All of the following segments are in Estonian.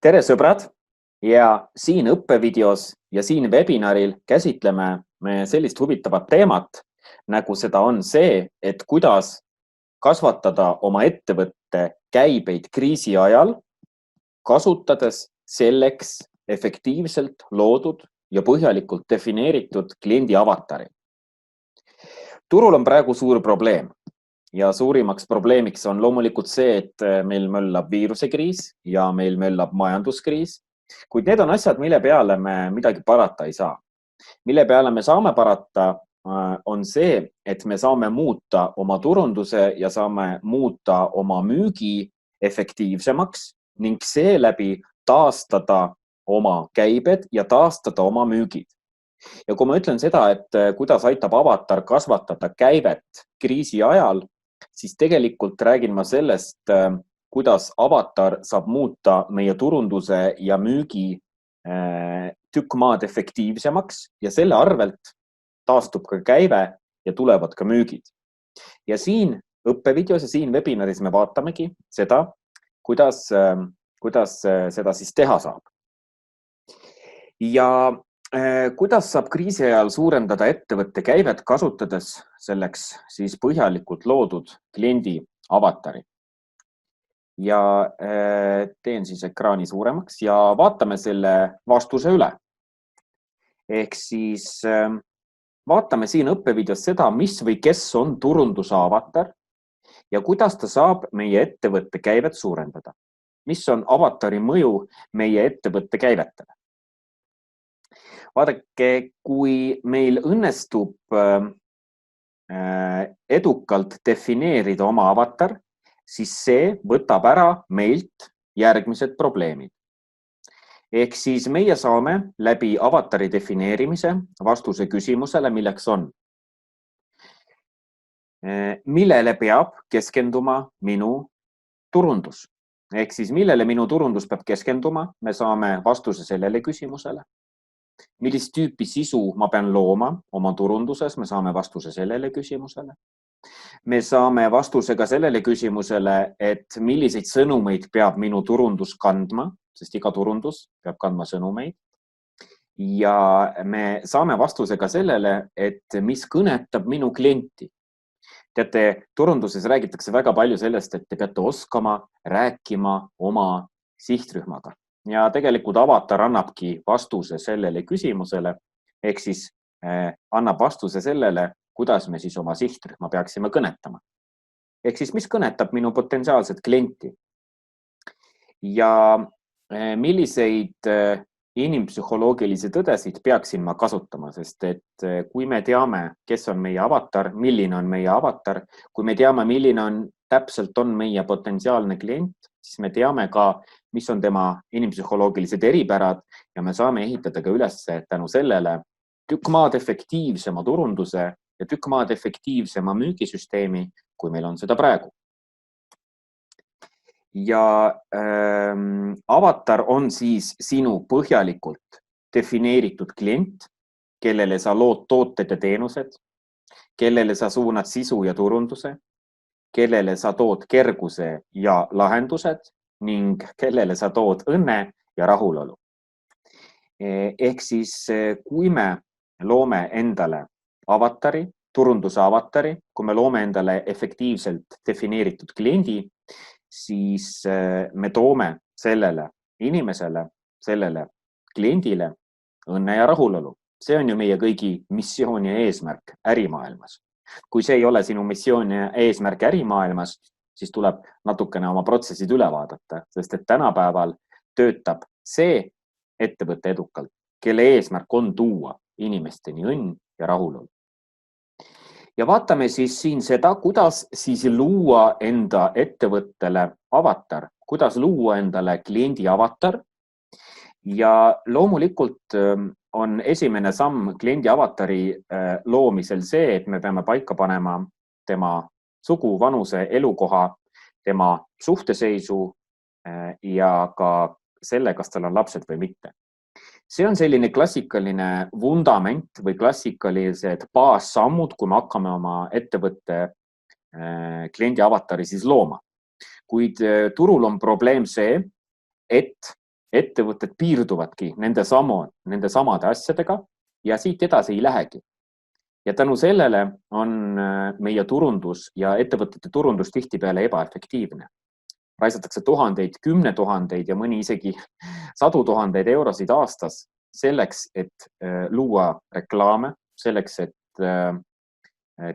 Tere sõbrad ja siin õppevideos ja siin webinaril käsitleme me sellist huvitavat teemat, nagu seda on see, et kuidas kasvatada oma ettevõtte käibeid kriisi ajal, kasutades selleks efektiivselt loodud ja põhjalikult defineeritud kliendi avatari. Turul on praegu suur probleem ja suurimaks probleemiks on loomulikult see, et meil möllab viirusekriis ja meil möllab majanduskriis, kuid need on asjad, mille peale me midagi parata ei saa. Mille peale me saame parata on see, et me saame muuta oma turunduse ja saame muuta oma müügi efektiivsemaks ning seeläbi taastada oma käibed ja taastada oma müügid. Ja kui ma ütlen seda, et kuidas aitab avatar kasvatada käivet kriisi ajal, siis tegelikult räägin ma sellest, kuidas avatar saab muuta meie turunduse ja müügi tükk maad efektiivsemaks ja selle arvelt taastub ka käive ja tulevad ka müügid. Ja siin õppevideos ja siin webinaris me vaatamegi seda, kuidas seda siis teha saab. Ja kuidas saab kriisi ajal suurendada ettevõtte käivet, kasutades selleks siis põhjalikult loodud kliendi avatari. Ja teen siis ekraani suuremaks ja vaatame selle vastuse üle. Ehk siis vaatame siin õppevideos seda, mis või kes on turunduse avatar ja kuidas ta saab meie ettevõtte käivet suurendada. Mis on avatari mõju meie ettevõtte käivetele? Vaadake, kui meil õnnestub edukalt defineerida oma avatar, siis see võtab ära meilt järgmised probleemid. Ehk siis meie saame läbi avatari defineerimise vastuse küsimusele, milleks on, millele peab keskenduma minu turundus. Ehk siis millele minu turundus peab keskenduma, me saame vastuse sellele küsimusele. Millist tüüpi sisu ma pean looma oma turunduses, me saame vastuse sellele küsimusele. Me saame vastuse ka sellele küsimusele, et milliseid sõnumeid peab minu turundus kandma, sest iga turundus peab kandma sõnumeid. Ja me saame vastuse ka sellele, et mis kõnetab minu klienti. Teate, turunduses räägitakse väga palju sellest, et te peate oskama rääkima oma sihtrühmaga. Ja tegelikult avatar annabki vastuse sellele küsimusele, ehk siis annab vastuse sellele, kuidas me siis oma sihtrühma peaksime kõnetama. Ehk siis, mis kõnetab minu potentsiaalset klienti ja milliseid inimpsühholoogilisi tõdesid peaksin ma kasutama, sest et kui me teame, kes on meie avatar, milline on meie avatar, kui me teame, milline täpselt on meie potentsiaalne klient, siis me teame ka, mis on tema inimpsühholoogilised eripärad ja me saame ehitada ka üles tänu sellele tükk maad efektiivsema turunduse ja tükk maad efektiivsema müügisüsteemi, kui meil on seda praegu. Ja avatar on siis sinu põhjalikult defineeritud klient, kellele sa lood tooted ja teenused, kellele sa suunad sisu ja turunduse, kellele sa tood kerguse ja lahendused ning kellele sa tood õnne ja rahulolu. Ehk siis, kui me loome endale avatari, turunduse avatari, kui me loome endale efektiivselt defineeritud kliendi, siis me toome sellele inimesele, sellele kliendile õnne ja rahulolu. See on ju meie kõigi missioon ja eesmärk ärimaailmas. Kui see ei ole sinu missioon ja eesmärk ärimaailmas, siis tuleb natukene oma protsessid üle vaadata, sest et tänapäeval töötab see ettevõte edukalt, kelle eesmärk on tuua inimesteni õnn ja rahulolu. Ja vaatame siis siin seda, kuidas siis luua enda ettevõttele avatar, kuidas luua endale kliendi avatar. Ja loomulikult on esimene samm kliendi avatari loomisel see, et me peame paika panema tema sugu, vanuse, elukoha, tema suhteseisu ja ka selle, kas tal on lapsed või mitte. See on selline klassikaline vundament või klassikalised baassammud, kui me hakkame oma ettevõtte kliendi avatari siis looma. Kuid turul on probleem see, et ettevõtted piirduvadki nende samade asjadega ja siit edasi ei lähegi. Ja tänu sellele on meie turundus ja ettevõtete turundus tihtipeale ebaefektiivne. Raisatakse tuhandeid, 10 000 ja mõni isegi 100 000 eurosid aastas selleks, et luua reklaame, selleks, et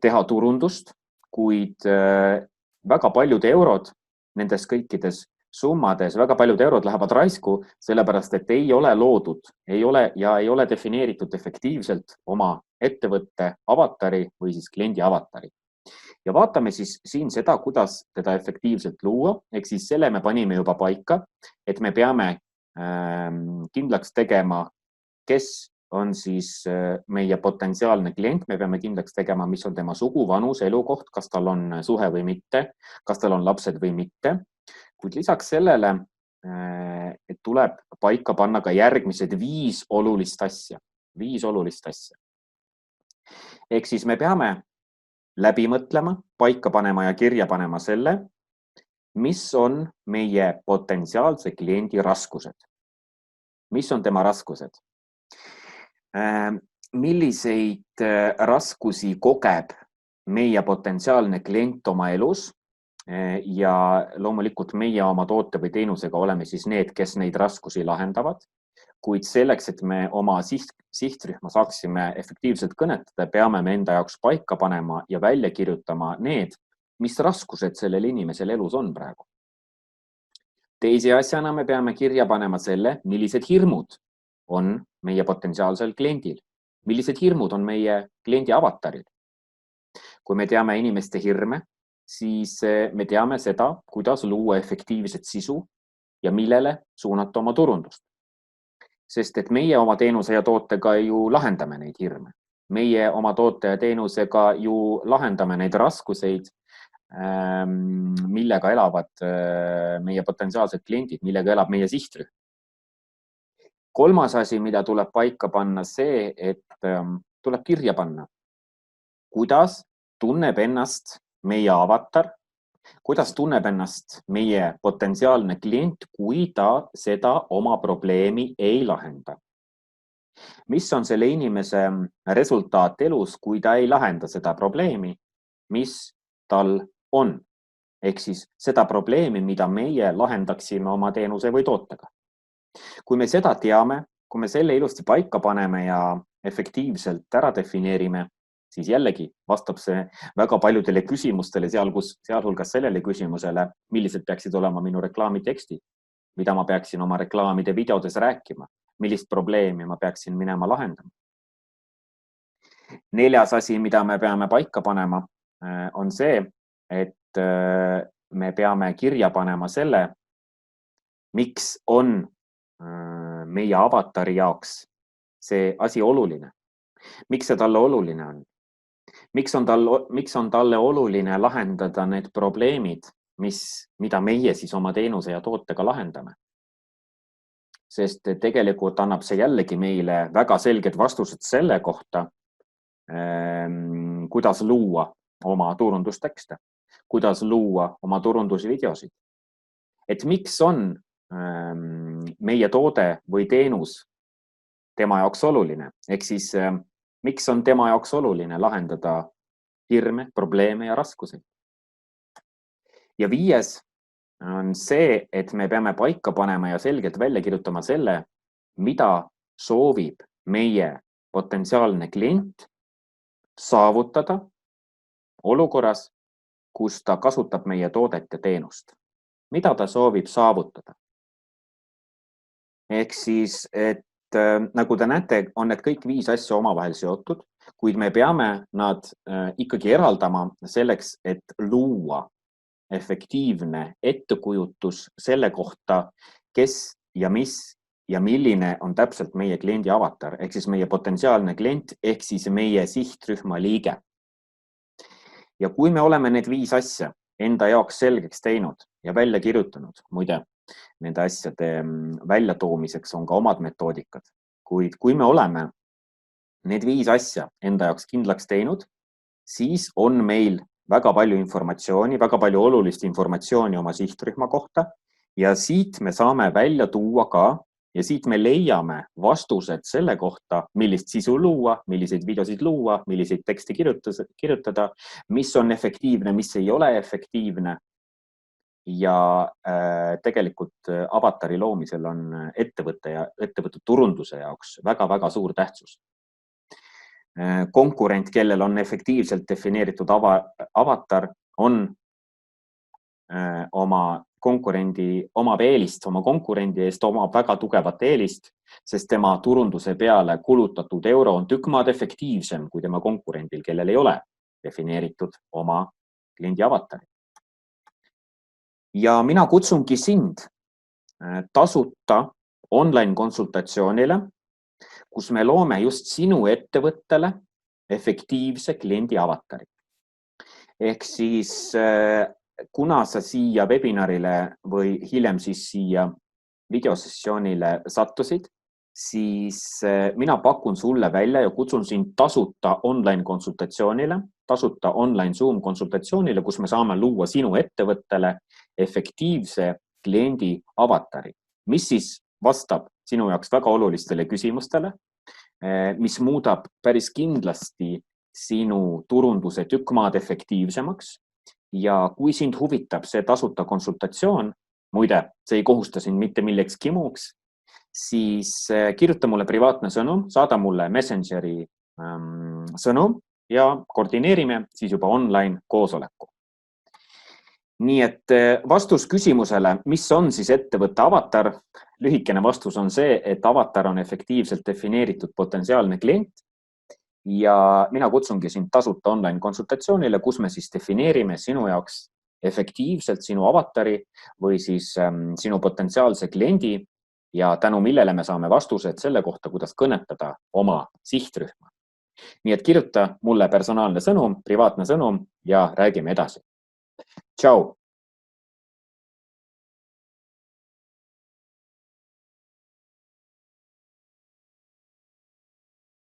teha turundust, kuid väga paljud eurod nendes kõikides summades, väga paljud eurod lähevad raisku, sellepärast, et ei ole loodud, ei ole defineeritud efektiivselt oma ettevõtte avatari või siis kliendi avatari. Ja vaatame siis siin seda, kuidas teda efektiivselt luua, ehk siis selle me panime juba paika, et me peame kindlaks tegema, kes on siis meie potentsiaalne klient, me peame kindlaks tegema, mis on tema sugu, vanus, elukoht, kas tal on suhe või mitte, kas tal on lapsed või mitte. Kuid lisaks sellele, et tuleb paika panna ka järgmised 5 olulist asja. Ehk siis me peame läbi mõtlema, paika panema ja kirja panema selle, mis on meie potentsiaalse kliendi raskused. Mis on tema raskused? Milliseid raskusi kogeb meie potentsiaalne klient oma elus ja loomulikult meie oma toote või teenusega oleme siis need, kes neid raskusi lahendavad. Kuid selleks, et me oma sihtrühma saaksime efektiivselt kõnetada, peame me enda jaoks paika panema ja välja kirjutama need, mis raskused sellel inimesel elus on praegu. Teise asjana me peame kirja panema selle, millised hirmud on meie potentsiaalsel kliendil, millised hirmud on meie kliendi avataril. Kui me teame inimeste hirme, siis me teame seda, kuidas luua efektiivset sisu ja millele suunata oma turundust. Sest et meie oma teenuse ja tootega ju lahendame neid hirme. Meie oma toote ja teenusega ju lahendame neid raskuseid, millega elavad meie potentsiaalsed kliendid, millega elab meie sihtrühm. Kolmas asi, mida tuleb paika panna, see, et tuleb kirja panna, kuidas tunneb ennast meie avatar, kuidas tunneb ennast meie potentsiaalne klient, kui ta seda oma probleemi ei lahenda. Mis on selle inimese resultaat elus, kui ta ei lahenda seda probleemi, mis tal on? Ehk siis seda probleemi, mida meie lahendaksime oma teenuse või tootega. Kui me seda teame, kui me selle ilusti paika paneme ja efektiivselt ära defineerime, siis jällegi vastab see väga paljudele küsimustele, sealhulgas sellele küsimusele, millised peaksid olema minu reklaamitekstid, mida ma peaksin oma reklaamide videodes rääkima, millist probleemi ma peaksin minema lahendama. 4. asi, mida me peame paika panema, on see, et me peame kirja panema selle, miks on meie avatari jaoks see asi oluline. Miks see talle oluline on? Miks on talle oluline lahendada need probleemid, mida meie siis oma teenuse ja tootega lahendame? Sest tegelikult annab see jällegi meile väga selged vastused selle kohta, kuidas luua oma turundustekste, kuidas luua oma turundusvideosid. Et miks on meie toode või teenus tema jaoks oluline? Ehk siis miks on tema jaoks oluline lahendada hirme, probleeme ja raskusi? Ja 5. on see, et me peame paika panema ja selgelt välja kirjutama selle, mida soovib meie potentsiaalne klient saavutada olukorras, kus ta kasutab meie toodet ja teenust. Mida ta soovib saavutada? Ehk siis, et nagu te näete, on need kõik 5 asja omavahel seotud, kuid me peame nad ikkagi eraldama selleks, et luua efektiivne ettekujutus selle kohta, kes ja mis ja milline on täpselt meie kliendi avatar, ehk siis meie potentsiaalne klient, ehk siis meie sihtrühma liige. Ja kui me oleme need 5 asja enda jaoks selgeks teinud ja välja kirjutanud, muide, nende asjade väljatoomiseks on ka omad metoodikad, kuid kui me oleme need 5 asja enda jaoks kindlaks teinud, siis on meil väga palju informatsiooni, väga palju olulist informatsiooni oma sihtrühma kohta ja siit me saame välja tuua ka ja siit me leiame vastused selle kohta, millist sisu luua, milliseid videosid luua, milliseid tekste kirjutada, mis on efektiivne, mis ei ole efektiivne. Ja tegelikult avatari loomisel on ettevõtte ja ettevõtte turunduse jaoks väga-väga suur tähtsus. Konkurent, kellel on efektiivselt defineeritud avatar, omab eelist, oma konkurendi eest omab väga tugevat eelist, sest tema turunduse peale kulutatud euro on tükk maad efektiivsem kui tema konkurendil, kellel ei ole defineeritud oma kliendi avatari. Ja mina kutsungi sind tasuta online konsultatsioonile, kus me loome just sinu ettevõttele efektiivse kliendi avatari. Ehk siis kuna sa siia webinarile või hiljem siis siia videosessioonile sattusid, siis mina pakun sulle välja ja kutsun sind tasuta online konsultatsioonile, tasuta online Zoom konsultatsioonile, kus me saame luua sinu ettevõttele efektiivse kliendi avatari, mis siis vastab sinu jaoks väga olulistele küsimustele, mis muudab päris kindlasti sinu turunduse tükk maad efektiivsemaks. Ja kui sind huvitab see tasuta konsultatsioon, muide, see ei kohusta sind mitte millekski muuks, siis kirjuta mulle privaatne sõnum, saada mulle Messengeri sõnum ja koordineerime siis juba online koosoleku. Nii et vastus küsimusele, mis on siis ettevõtte avatar? Lühikene vastus on see, et avatar on efektiivselt defineeritud potentsiaalne klient ja mina kutsungi sind tasuta online konsultatsioonile, kus me siis defineerime sinu jaoks efektiivselt sinu avatari või siis sinu potentsiaalse kliendi ja tänu millele me saame vastused selle kohta, kuidas kõnetada oma sihtrühma. Nii et kirjuta mulle personaalne sõnum, privaatne sõnum ja räägime edasi. Tšau!